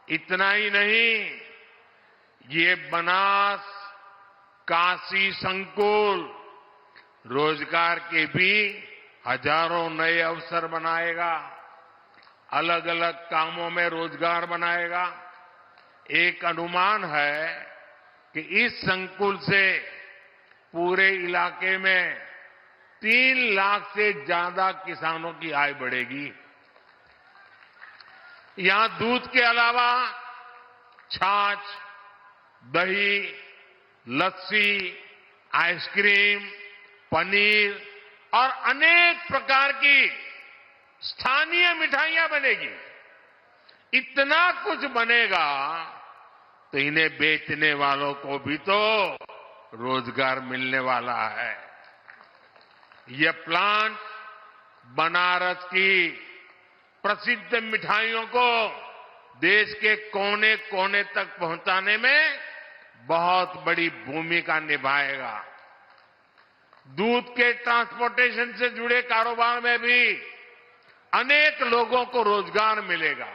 इतना ही नहीं, ये बनास काशी संकुल रोजगार के भी हजारों नए अवसर बनाएगा, अलग अलग कामों में रोजगार बनाएगा। एक अनुमान है कि इस संकुल से पूरे इलाके में 3 लाख से ज्यादा किसानों की आय बढ़ेगी। यहां दूध के अलावा छाछ, दही, लस्सी, आइसक्रीम, पनीर और अनेक प्रकार की स्थानीय मिठाइयां बनेगी। इतना कुछ बनेगा तो इन्हें बेचने वालों को भी तो रोजगार मिलने वाला है। यह प्लांट बनारस की प्रसिद्ध मिठाइयों को देश के कोने कोने तक पहुंचाने में बहुत बड़ी भूमिका निभाएगा। दूध के ट्रांसपोर्टेशन से जुड़े कारोबार में भी अनेक लोगों को रोजगार मिलेगा।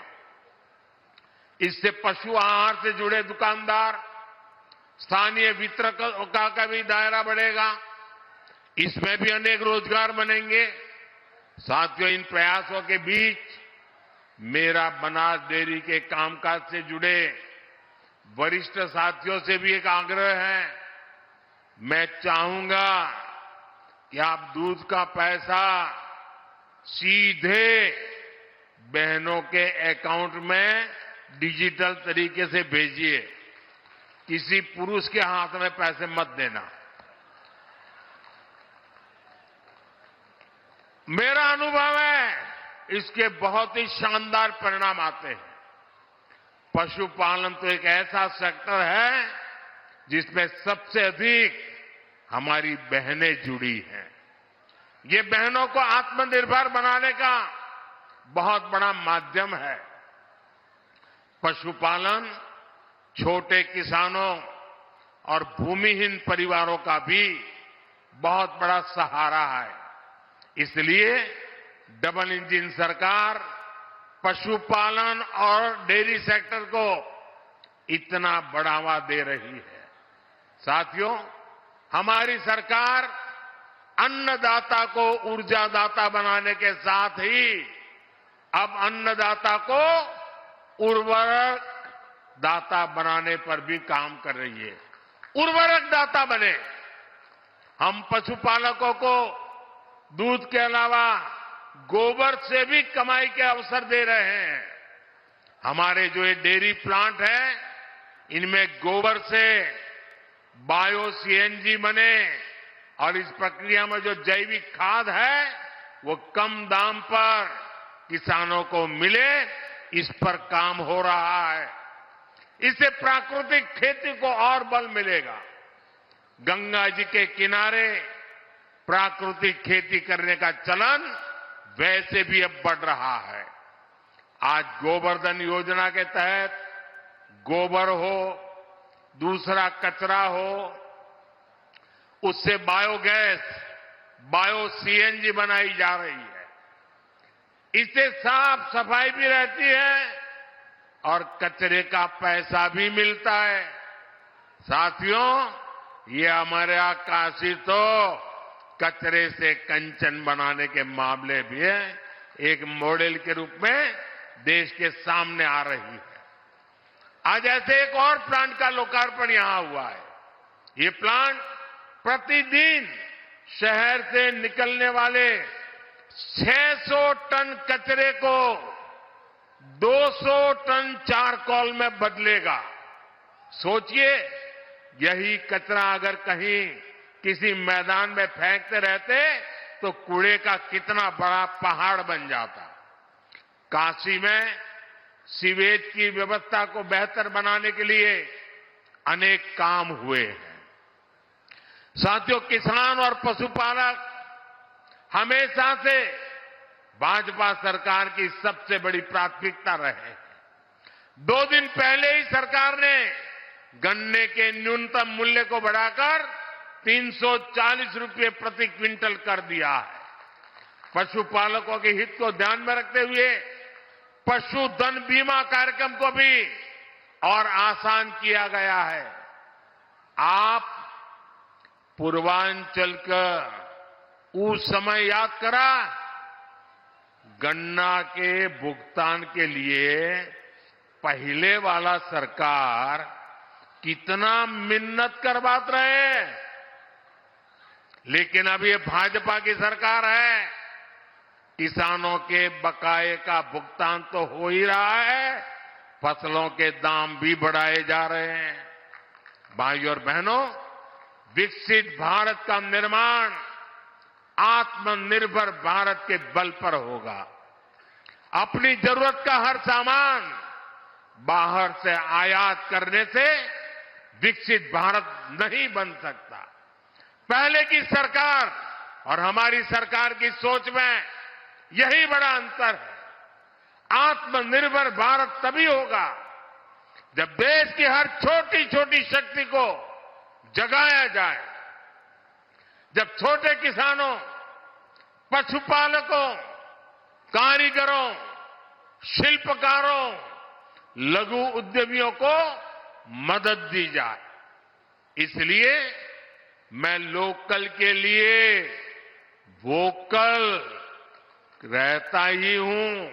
इससे पशु आहार से जुड़े दुकानदार, स्थानीय वितरकों का भी दायरा बढ़ेगा। इसमें भी अनेक रोजगार बनेंगे। साथियों, इन प्रयासों के बीच मेरा बनास डेयरी के कामकाज से जुड़े वरिष्ठ साथियों से भी एक आग्रह है। मैं चाहूंगा कि आप दूध का पैसा सीधे बहनों के अकाउंट में डिजिटल तरीके से भेजिए। किसी पुरुष के हाथ में पैसे मत देना। मेरा अनुभव है, इसके बहुत ही शानदार परिणाम आते हैं। पशुपालन तो एक ऐसा सेक्टर है जिसमें सबसे अधिक हमारी बहनें जुड़ी हैं। ये बहनों को आत्मनिर्भर बनाने का बहुत बड़ा माध्यम है। पशुपालन छोटे किसानों और भूमिहीन परिवारों का भी बहुत बड़ा सहारा है। इसलिए डबल इंजन सरकार पशुपालन और डेयरी सेक्टर को इतना बढ़ावा दे रही है। साथियों, हमारी सरकार अन्नदाता को ऊर्जादाता बनाने के साथ ही अब अन्नदाता को उर्वरक दाता बनाने पर भी काम कर रही है। उर्वरक दाता बने। हम पशुपालकों को दूध के अलावा गोबर से भी कमाई के अवसर दे रहे हैं। हमारे जो ये डेयरी प्लांट है, इनमें गोबर से बायो सीएनजी बने और इस प्रक्रिया में जो जैविक खाद है वो कम दाम पर किसानों को मिले, इस पर काम हो रहा है। इससे प्राकृतिक खेती को और बल मिलेगा। गंगा जी के किनारे प्राकृतिक खेती करने का चलन वैसे भी अब बढ़ रहा है। आज गोवर्धन योजना के तहत गोबर हो, दूसरा कचरा हो, उससे बायोगैस, बायो सीएनजी बनाई जा रही है। इससे साफ सफाई भी रहती है और कचरे का पैसा भी मिलता है। साथियों, ये हमारे यहाँ काशी तो कचरे से कंचन बनाने के मामले भी है, एक मॉडल के रूप में देश के सामने आ रही है। आज ऐसे एक और प्लांट का लोकार्पण यहां हुआ है। ये प्लांट प्रतिदिन शहर से निकलने वाले 600 टन कचरे को 200 टन चारकोल में बदलेगा। सोचिए, यही कचरा अगर कहीं किसी मैदान में फेंकते रहते तो कूड़े का कितना बड़ा पहाड़ बन जाता। काशी में सीवेज की व्यवस्था को बेहतर बनाने के लिए अनेक काम हुए हैं। साथियों, किसान और पशुपालक हमेशा से भाजपा सरकार की सबसे बड़ी प्राथमिकता रहे हैं। 2 दिन पहले ही सरकार ने गन्ने के न्यूनतम मूल्य को बढ़ाकर 340 रुपये प्रति क्विंटल कर दिया है। पशुपालकों के हित को ध्यान में रखते हुए पशुधन बीमा कार्यक्रम को भी और आसान किया गया है। आप पूर्वांचल का उस समय याद करा, गन्ना के भुगतान के लिए पहले वाला सरकार कितना मिन्नत करवाते रहे, लेकिन अब ये भाजपा की सरकार है। किसानों के बकाये का भुगतान तो हो ही रहा है, फसलों के दाम भी बढ़ाए जा रहे हैं। भाइयों और बहनों, विकसित भारत का निर्माण आत्मनिर्भर भारत के बल पर होगा। अपनी जरूरत का हर सामान बाहर से आयात करने से विकसित भारत नहीं बन सकता। पहले की सरकार और हमारी सरकार की सोच में यही बड़ा अंतर है। आत्मनिर्भर भारत तभी होगा जब देश की हर छोटी छोटी शक्ति को जगाया जाए, जब छोटे किसानों, पशुपालकों, कारीगरों, शिल्पकारों, लघु उद्यमियों को मदद दी जाए। इसलिए मैं लोकल के लिए वोकल रहता ही हूं,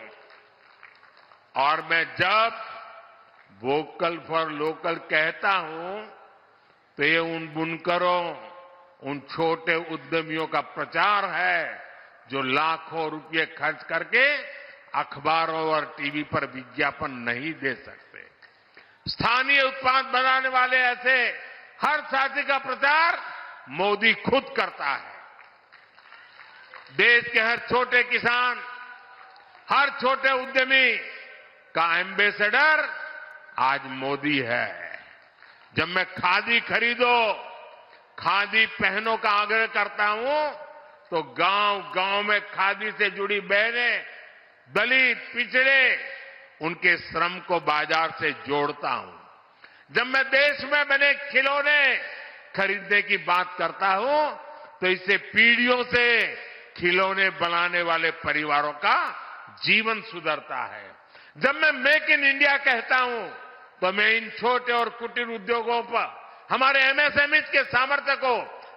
और मैं जब वोकल फॉर लोकल कहता हूं तो ये उन बुनकरों, उन छोटे उद्यमियों का प्रचार है जो लाखों रुपए खर्च करके अखबारों और टीवी पर विज्ञापन नहीं दे सकते। स्थानीय उत्पाद बनाने वाले ऐसे हर साथी का प्रचार मोदी खुद करता है। देश के हर छोटे किसान, हर छोटे उद्यमी का एम्बेसडर आज मोदी है। जब मैं खादी खरीदो, खादी पहनो का आग्रह करता हूं तो गांव गांव में खादी से जुड़ी बहनें, दलित, पिछड़े, उनके श्रम को बाजार से जोड़ता हूं। जब मैं देश में बने खिलौने खरीदने की बात करता हूं तो इससे पीढ़ियों से खिलौने बनाने वाले परिवारों का जीवन सुधरता है। जब मैं मेक इन इंडिया कहता हूं तो मैं इन छोटे और कुटीर उद्योगों पर, हमारे एमएसएमईज के सामर्थ्य को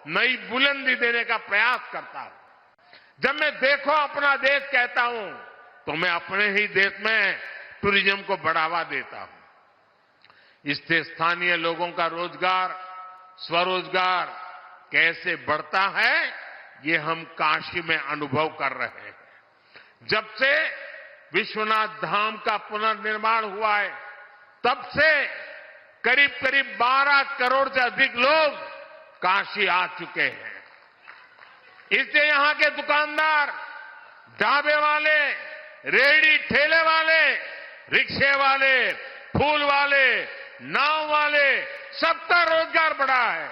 नई बुलंदी देने का प्रयास करता हूं। जब मैं देखो अपना देश कहता हूं तो मैं अपने ही देश में टूरिज्म को बढ़ावा देता हूं। इससे स्थानीय लोगों का रोजगार, स्वरोजगार कैसे बढ़ता है, ये हम काशी में अनुभव कर रहे हैं। जब से विश्वनाथ धाम का पुनर्निर्माण हुआ है, तब से करीब करीब 12 करोड़ से अधिक लोग काशी आ चुके हैं। इससे यहां के दुकानदार, ढाबे वाले, रेहड़ी ठेले वाले, रिक्शे वाले, फूल वाले, नाव वाले, सबका रोजगार बढ़ा है।